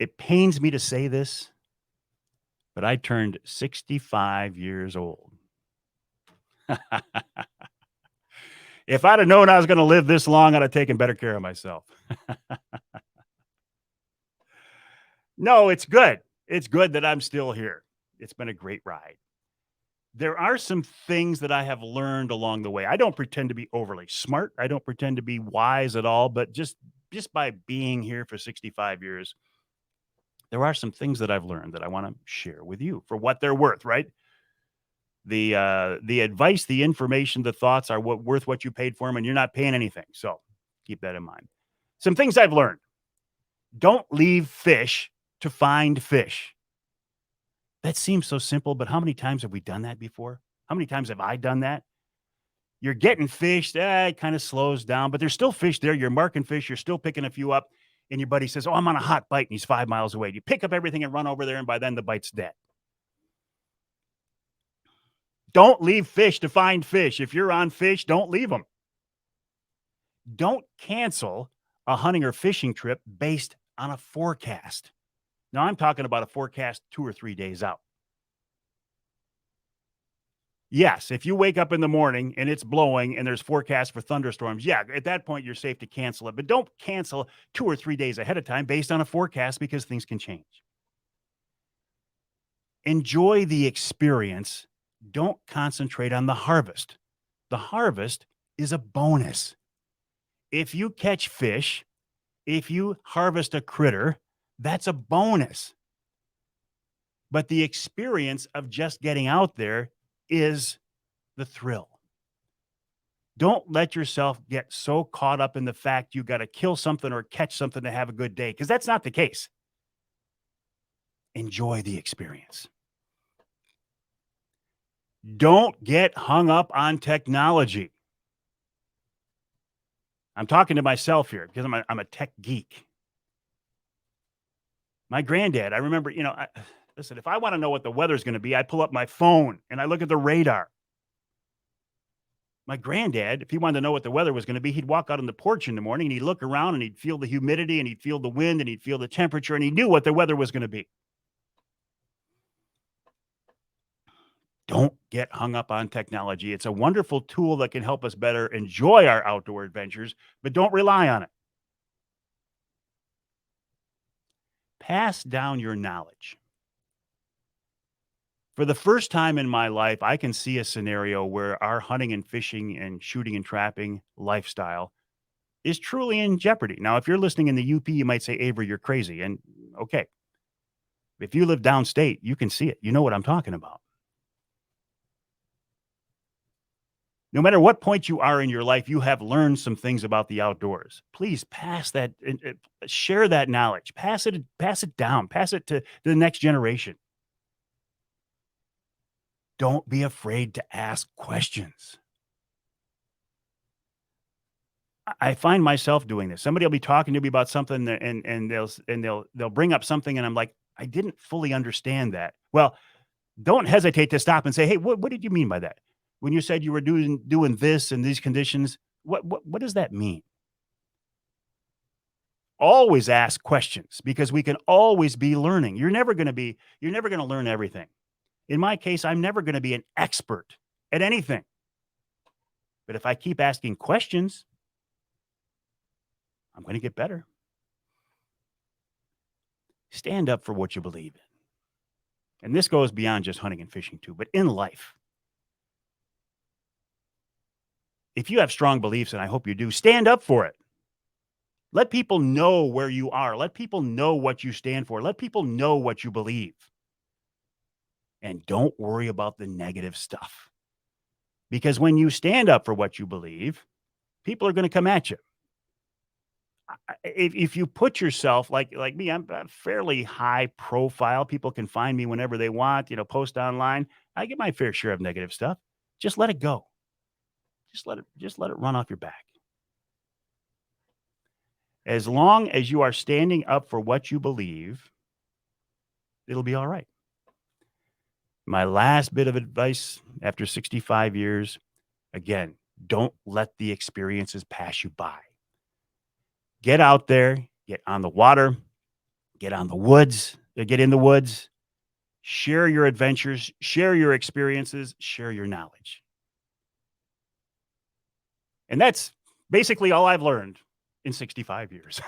It pains me to say this, but I turned 65 years old. If I'd have known I was going to live this long, I'd have taken better care of myself. No, it's good. It's good that I'm still here. It's been a great ride. There are some things that I have learned along the way. I don't pretend to be overly smart. I don't pretend to be wise at all, but just by being here for 65 years, there are some things that I've learned that I want to share with you for what they're worth, right? The advice, the information, the thoughts are worth what you paid for them, and you're not paying anything. So keep that in mind. Some things I've learned. Don't leave fish to find fish. That seems so simple, but how many times have we done that before? How many times have I done that? You're getting fish, it kind of slows down, but there's still fish there. You're marking fish, you're still picking a few up, and your buddy says, "Oh, I'm on a hot bite," and he's 5 miles away. You pick up everything and run over there, and by then the bite's dead. Don't leave fish to find fish. If you're on fish, don't leave them. Don't cancel a hunting or fishing trip based on a forecast. Now, I'm talking about a forecast 2 or 3 days out. Yes, if you wake up in the morning and it's blowing and there's forecasts for thunderstorms, yeah, at that point you're safe to cancel it. But don't cancel 2 or 3 days ahead of time based on a forecast because things can change. Enjoy the experience. Don't concentrate on the harvest. The harvest is a bonus. If you catch fish, if you harvest a critter, that's a bonus. But the experience of just getting out there is the thrill. Don't let yourself get so caught up in the fact you got to kill something or catch something to have a good day, because that's not the case. Enjoy the experience. Don't get hung up on technology. I'm talking to myself here because I'm a tech geek. My granddad, I remember, listen, if I want to know what the weather's going to be, I pull up my phone and I look at the radar. My granddad, if he wanted to know what the weather was going to be, he'd walk out on the porch in the morning and he'd look around and he'd feel the humidity and he'd feel the wind and he'd feel the temperature and he knew what the weather was going to be. Don't get hung up on technology. It's a wonderful tool that can help us better enjoy our outdoor adventures, but don't rely on it. Pass down your knowledge. For the first time in my life, I can see a scenario where our hunting and fishing and shooting and trapping lifestyle is truly in jeopardy. Now, if you're listening in the UP, you might say, Avery, you're crazy. And okay, if you live downstate, you can see it. You know what I'm talking about. No matter what point you are in your life, you have learned some things about the outdoors. Please pass that, share that knowledge, pass it down, pass it to the next generation. Don't be afraid to ask questions. I find myself doing this. Somebody will be talking to me about something and they'll bring up something and I'm like, I didn't fully understand that. Well, don't hesitate to stop and say, hey, what did you mean by that? When you said you were doing this and these conditions, what does that mean? Always ask questions because we can always be learning. You're never going to learn everything. In my case, I'm never going to be an expert at anything. But if I keep asking questions, I'm going to get better. Stand up for what you believe in. And this goes beyond just hunting and fishing too, but in life. If you have strong beliefs, and I hope you do, stand up for it. Let people know where you are. Let people know what you stand for. Let people know what you believe. And don't worry about the negative stuff. Because when you stand up for what you believe, people are going to come at you. If you put yourself like me, I'm fairly high profile. People can find me whenever they want, post online. I get my fair share of negative stuff. Just let it go. Just let it run off your back. As long as you are standing up for what you believe, it'll be all right. My last bit of advice after 65 years, again, don't let the experiences pass you by. Get out there, get on the water, get in the woods, share your adventures, share your experiences, share your knowledge. And that's basically all I've learned in 65 years.